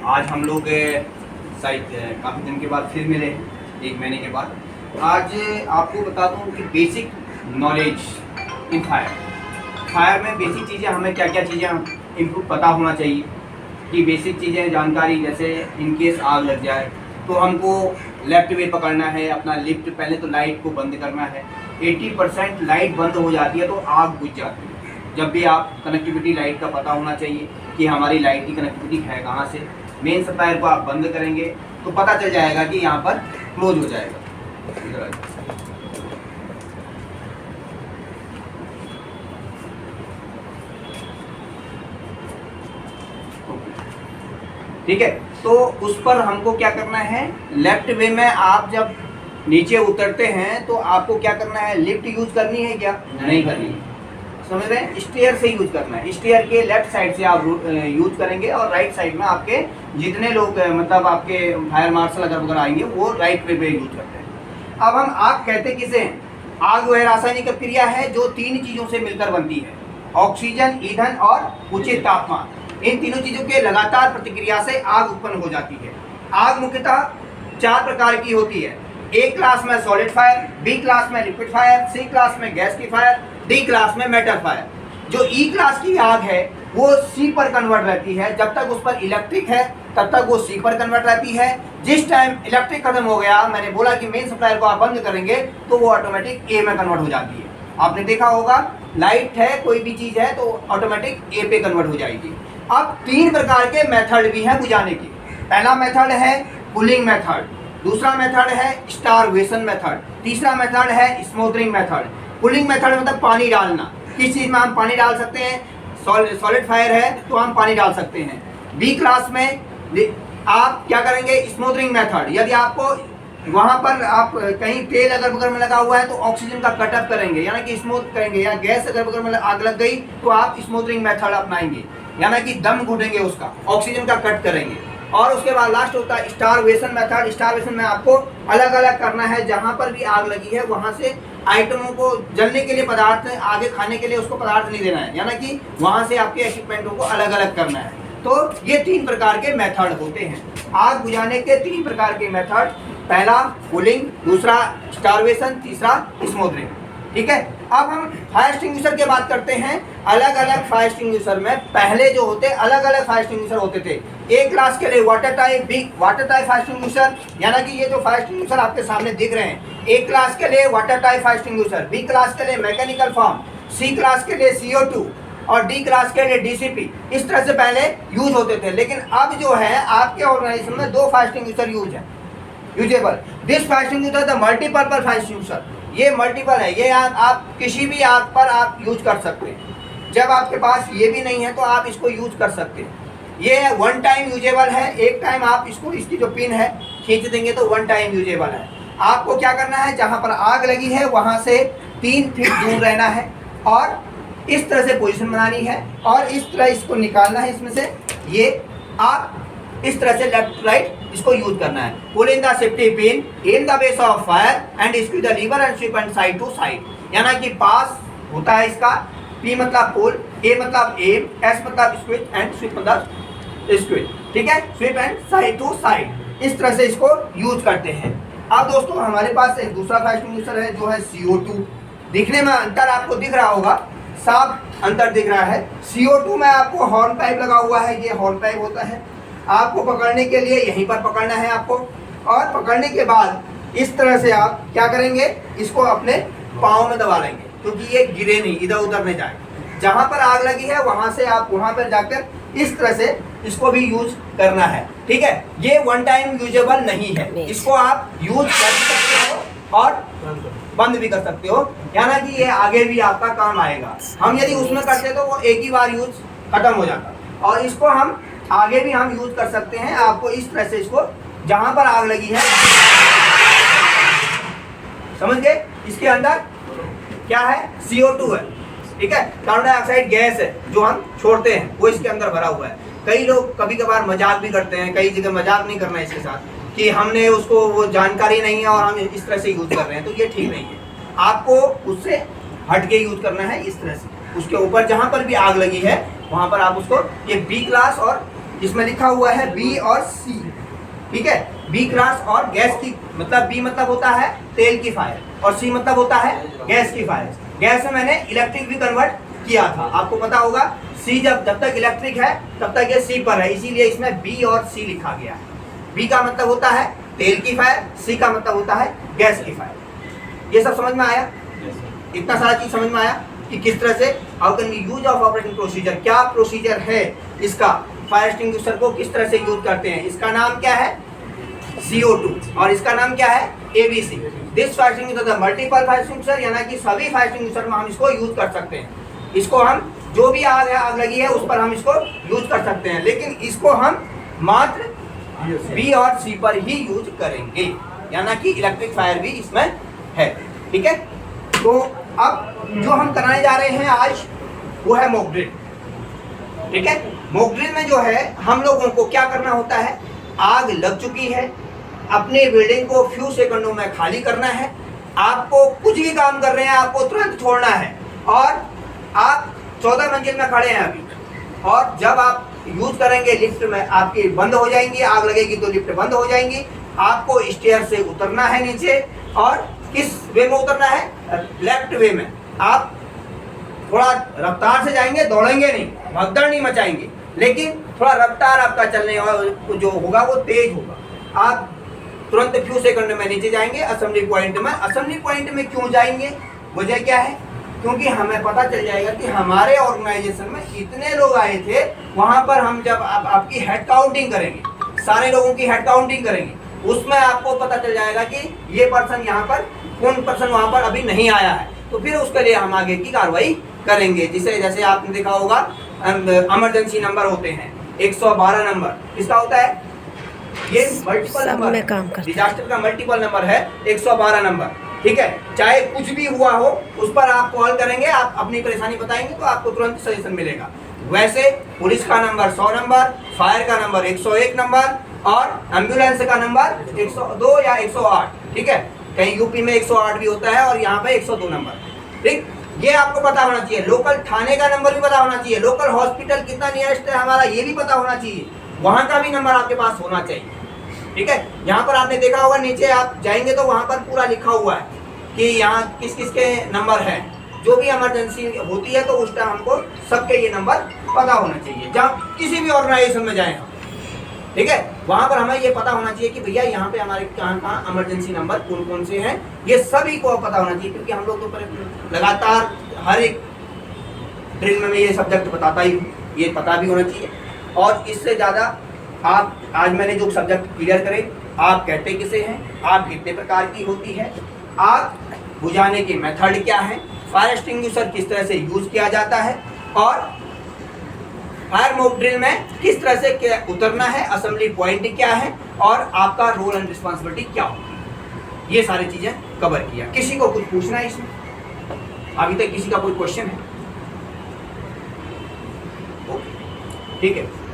आज हम लोग शायद काफ़ी दिन के बाद फिर मिले हैं, 1 महीने के बाद। आज आपको बताता हूँ कि बेसिक नॉलेज इन फायर में बेसिक चीज़ें, हमें क्या क्या चीज़ें इनको पता होना चाहिए कि बेसिक चीज़ें जानकारी, जैसे इन केस आग लग जाए तो हमको लेफ्ट वे पकड़ना है, अपना लिफ्ट पहले तो लाइट को बंद करना है। 80% लाइट बंद हो जाती है तो आग बुझ जाती है। जब भी आप कनेक्टिविटी लाइट का पता होना चाहिए कि हमारी लाइट की कनेक्टिविटी है कहाँ से। मेन सप्लायर को आप बंद करेंगे तो पता चल जाएगा कि यहाँ पर क्लोज हो जाएगा। ठीक है, तो उस पर हमको क्या करना है, लेफ्ट वे में आप जब नीचे उतरते हैं तो आपको क्या करना है, लिफ्ट यूज करनी है क्या? नहीं करनी है, समझ रहे हैं? स्टेयर से यूज करना है। स्टेयर के लेफ्ट साइड से आप यूज करेंगे और राइट साइड में आपके जितने लोग मतलब आपके फायर मार्शल अगर वगैरह आएंगे वो राइट वे पे यूज करते हैं। अब हम आग कहते किसे हैं? आग वह रासायनिक क्रिया है जो 3 चीजों से मिलकर बनती है, ऑक्सीजन, ईंधन और उचित तापमान। इन तीनों चीजों के लगातार प्रतिक्रिया से आग उत्पन्न हो जाती है। आग मुख्यतः 4 प्रकार की होती है। ए क्लास में सॉलिड फायर, बी क्लास में लिक्विड फायर, सी क्लास में गैस की फायर, डी क्लास में मेटल फायर। जो ई क्लास की आग है वो सी पर कन्वर्ट रहती है। जब तक उस पर इलेक्ट्रिक है तब तक वो सी पर कन्वर्ट रहती है। जिस टाइम इलेक्ट्रिक खत्म हो गया, मैंने बोला कि मेन सप्लायर को आप बंद करेंगे तो वो ऑटोमेटिक ए में कन्वर्ट हो जाती है। आपने देखा होगा, लाइट है, कोई भी चीज है तो ऑटोमेटिक ए पे कन्वर्ट हो जाएगी। अब 3 प्रकार के मेथड भी हैं बुझाने के। पहला मेथड है कूलिंग मेथड, दूसरा मेथड है स्टारवेशन मेथड, तीसरा मेथड है स्मोथरिंग मेथड। कूलिंग मेथड मतलब पानी डालना। किस चीज में हम पानी डाल सकते हैं? सॉलिड फायर है तो हम पानी डाल सकते हैं। बी क्लास में आप क्या करेंगे, स्मोथरिंग मेथड। यदि आपको वहां पर आप कहीं तेल अगर बगल में लगा हुआ है तो ऑक्सीजन का कटअप करेंगे, यानी कि स्मोथ करेंगे, या गैस अगर बगल में आग लग गई तो आप स्मोथरिंग मेथड अपनाएंगे, यानी कि दम घुटेंगे, उसका ऑक्सीजन का कट करेंगे। और उसके बाद लास्ट होता है स्टारवेशन मेथड। स्टारवेशन में आपको अलग अलग करना है, जहां पर भी आग लगी है वहां से आइटमों को जलने के लिए पदार्थ, आगे खाने के लिए उसको पदार्थ नहीं देना है, यानी कि वहां से आपके इक्विपमेंटों को अलग अलग करना है। तो ये 3 प्रकार के मेथड होते हैं आग बुझाने के। 3 प्रकार के मेथड, पहला कूलिंग, दूसरा स्टारवेशन, तीसरा स्मोथरिंग। ठीक है, अब हम फायर एक्सटिंग्विशर की बात करते हैं। अलग अलग फायर एक्सटिंग्विशर में पहले जो होते अलग अलग फायर एक्सटिंग्विशर होते थे। ए क्लास के लिए water type, B water type fire extinguisher, यानी कि ये जो फायर एक्सटिंग्विशर आपके सामने दिख रहे हैं, ए क्लास के लिए water type fire extinguisher, B class के लिए मैकेनिकल फॉर्म, सी क्लास के लिए CO2 और डी क्लास के लिए DCP। इस तरह से पहले यूज होते थे। लेकिन अब जो है आपके ऑर्गेनाइजेशन में 2 fire extinguisher usable. This fire extinguisher the multipurpose fire extinguisher. ये मल्टीपल है, ये आप किसी भी आग पर आप यूज कर सकते हैं। जब आपके पास ये भी नहीं है तो आप इसको यूज कर सकते हैं। ये 1 टाइम यूजेबल है, एक टाइम आप इसको, इसकी जो पिन है खींच देंगे तो 1 टाइम यूजेबल है। आपको क्या करना है, जहां पर आग लगी है वहां से 3 फीट दूर रहना है और इस तरह से पोजीशन बनानी है और इस तरह इसको निकालना है इसमें से। ये आप इस तरह से लेफ्ट राइट इसको यूज करना है। Pull in the safety pin in the base of fire and screw the lever and sweep and side to side, यानी कि पास होता है इसका। पी मतलब पुल, ए मतलब एम, एस मतलब स्क्विज एंड स्वीप मतलब स्क्विज। ठीक है, sweep and side to side, इस तरह से इसको यूज करते हैं। अब दोस्तों हमारे पास एक दूसरा फायर एक्सटिंग्विशर है जो है CO2। दिखने में अंतर आपको दिख रहा होगा, साफ अंतर दिख रहा है। CO2 में आपको हॉर्न पाइप लगा हुआ है, ये हॉर्न पाइप होता है। आपको पकड़ने के लिए यहीं पर पकड़ना है आपको, और पकड़ने के बाद इस तरह से आप क्या करेंगे, इसको अपने पाँव में दबा लेंगे क्योंकि ये गिरे नहीं, इधर उधर नहीं जाए। जहां पर आग लगी है वहां से आप वहां पर जाकर इस तरह से इसको भी यूज करना है। ठीक है, ये 1 टाइम यूजेबल नहीं है, इसको आप यूज कर सकते हो और बंद भी कर सकते हो, यानी कि ये आगे भी आपका काम आएगा। हम यदि उसमें करते तो वो एक ही बार यूज खत्म हो जाता, और इसको हम आगे भी हम यूज कर सकते हैं। आपको इस तरह से इसको जहां पर आग लगी है, समझ गए, इसके अंदर क्या है, CO2 है। ठीक है, कार्बन डाइऑक्साइड गैस है जो हम छोड़ते हैं, वो इसके अंदर भरा हुआ है। कई लोग कभी कभार मजाक भी करते हैं, कई जगह मजाक नहीं करना है इसके साथ कि हमने उसको, वो जानकारी नहीं है और हम इस तरह से यूज कर रहे हैं, तो ये ठीक नहीं है। आपको उससे हट के यूज करना है इस तरह से। उसके ऊपर जहां पर भी आग लगी है वहां पर आप उसको, ये बी क्लास और जिसमें लिखा हुआ है बी और सी, ठीक है। बी क्लास और गैस की, मतलब बी मतलब होता है तेल की फायर और सी मतलब होता है गैस की फायर। गैस में मैंने इलेक्ट्रिक भी कन्वर्ट किया था, आपको पता होगा। सी जब तक इलेक्ट्रिक है तब तक ये सी पर है, इसीलिए इसमें बी और सी लिखा गया है। बी का मतलब होता है तेल की फायर, सी का मतलब होता है गैस की फायर। ये सब समझ में आया? इतना सारा चीज समझ में आया कि किस तरह से how can we use of operating procedure, क्या प्रोसीजर है इसका, फायर एक्सटिंग्विशर को किस तरह से यूज करते हैं। इसका नाम क्या है? CO2 और इसका नाम क्या है? ABC। This fire extinguisher multiple fire extinguisher, यानी कि सभी फायर एक्सटिंग्विशर में हम इसको यूज कर सकते हैं। इसको हम जो भी आग है, आग लगी है, उस पर हम इसको यूज कर सकते हैं, लेकिन इसको हम मात्र B और C पर ही यूज करेंगे, यानी कि इलेक्ट्रिक फायर भी इसमें है, ठीक है। तो अब जो हम कराने जा रहे हैं आज वो है मॉक ड्रिल, ठीक है। मॉक ड्रिल में जो है हम लोगों को क्या करना होता है, आग लग चुकी है, अपने बिल्डिंग को फ्यू सेकंडों में खाली करना है। आपको कुछ भी काम कर रहे हैं, आपको तुरंत छोड़ना है, और आप 14 मंजिल में खड़े हैं अभी, और जब आप यूज करेंगे लिफ्ट में आपकी बंद हो जाएंगी, आग लगेगी तो लिफ्ट बंद हो जाएंगी। आपको स्टेयर से उतरना है नीचे, और किस वे में उतरना है? लेफ्ट वे में। आप थोड़ा रफ्तार से जाएंगे, दौड़ेंगे नहीं, भगदड़ नहीं मचाएंगे, लेकिन थोड़ा रफ्तार आपका चलने और जो होगा वो तेज होगा। आप तुरंत फ्यू सेकंड में नीचे जाएंगे असेंबली पॉइंट में। असेंबली पॉइंट में क्यों जाएंगे, वजह क्या है? क्योंकि हमें पता चल जाएगा कि हमारे ऑर्गेनाइजेशन में इतने लोग आए थे। वहां पर हम जब आपकी हेड काउंटिंग करेंगे, सारे लोगों की हेड काउंटिंग करेंगे, उसमें आपको पता चल जाएगा कि ये पर्सन यहाँ पर, कौन पर्सन वहां पर अभी नहीं आया है, तो फिर उसके लिए हम आगे की कार्रवाई करेंगे। जिसे जैसे आपने देखा होगा इमरजेंसी नंबर होते हैं 112 नंबर, किसका होता है? ये मल्टीपल नंबर, डिजास्टर का मल्टीपल नंबर है 112 नंबर, ठीक है। चाहे कुछ भी हुआ हो, उस पर आप कॉल करेंगे, आप अपनी परेशानी बताएंगे तो आपको तुरंत सजेशन मिलेगा। वैसे पुलिस का नंबर 100 नंबर, फायर का नंबर 101 नंबर, और एम्बुलेंस का नंबर 102 या 108, ठीक है। कहीं यूपी में 108 भी होता है और यहाँ पे 102 नंबर, ठीक। ये आपको पता होना चाहिए। लोकल थाने का नंबर भी पता होना चाहिए, लोकल हॉस्पिटल कितना नियरेस्ट है हमारा ये भी पता होना चाहिए, वहाँ का भी नंबर आपके पास होना चाहिए, ठीक है। यहाँ पर आपने देखा होगा नीचे आप जाएंगे तो वहाँ पर पूरा लिखा हुआ है कि यहाँ किस किस के नंबर है। जो भी इमरजेंसी होती है तो उस टाइम हमको सबके ये नंबर पता होना चाहिए, जहाँ किसी भी ऑर्गेनाइजेशन में जाए हम, ठीक है। वहाँ पर हमें ये पता होना चाहिए कि भैया यहाँ पे हमारे कहाँ कहाँ इमरजेंसी नंबर कौन कौन से हैं, ये सभी को पता होना चाहिए। क्योंकि हम लोग तो लगातार हर एक ड्रिल में ये सब्जेक्ट बताता ही हूँ, ये पता भी होना चाहिए। और इससे ज़्यादा आप, आज मैंने जो सब्जेक्ट क्लियर करे, आग कहते किसे हैं, आग कितने प्रकार की होती है, आग बुझाने के मेथड क्या है, फायर एक्सटिंग्विशर किस तरह से यूज किया जाता है, और फायर मॉक ड्रिल में किस तरह से उतरना है, असेंबली पॉइंट क्या है, और आपका रोल एंड रिस्पॉन्सिबिलिटी क्या होगी, ये सारी चीजें कवर किया। किसी को कुछ पूछना है इसमें? अभी तक किसी का कोई क्वेश्चन है? ओके, ठीक है।